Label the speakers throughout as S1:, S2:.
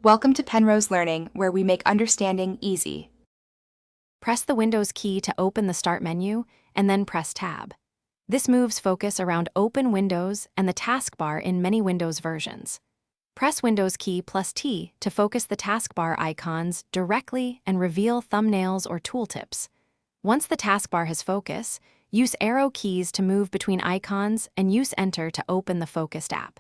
S1: Welcome to Penrose Learning, where we make understanding easy.
S2: Press the Windows key to open the Start menu, and then press Tab. This moves focus around Open Windows and the taskbar in many Windows versions. Press Windows key plus T to focus the taskbar icons directly and reveal thumbnails or tooltips. Once the taskbar has focus, use arrow keys to move between icons and use Enter to open the focused app.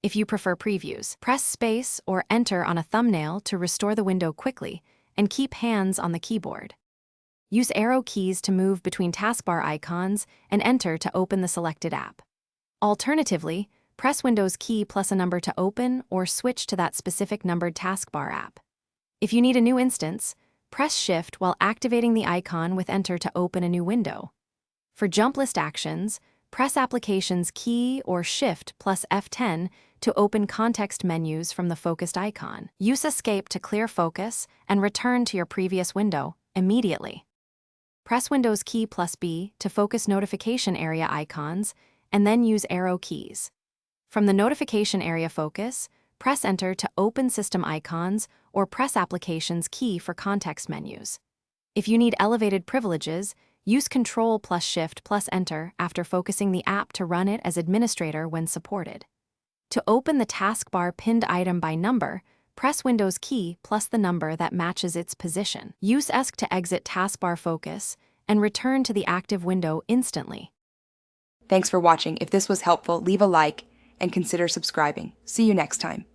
S2: If you prefer previews, press Space or Enter on a thumbnail to restore the window quickly, and keep hands on the keyboard. Use arrow keys to move between taskbar icons and Enter to open the selected app. Alternatively, press Windows key plus a number to open or switch to that specific numbered taskbar app. If you need a new instance, press Shift while activating the icon with Enter to open a new window. For jump list actions, press Applications key or Shift plus F10 to open context menus from the focused icon. Use Escape to clear focus and return to your previous window immediately. Press Windows key plus B to focus notification area icons, and then use arrow keys. From the notification area focus, press Enter to open system icons or press Applications key for context menus. If you need elevated privileges, use Control plus Shift plus Enter after focusing the app to run it as administrator when supported. To open the taskbar pinned item by number, press Windows key plus the number that matches its position. Use ESC to exit taskbar focus and return to the active window instantly.
S1: Thanks for watching. If this was helpful, leave a like and consider subscribing. See you next time.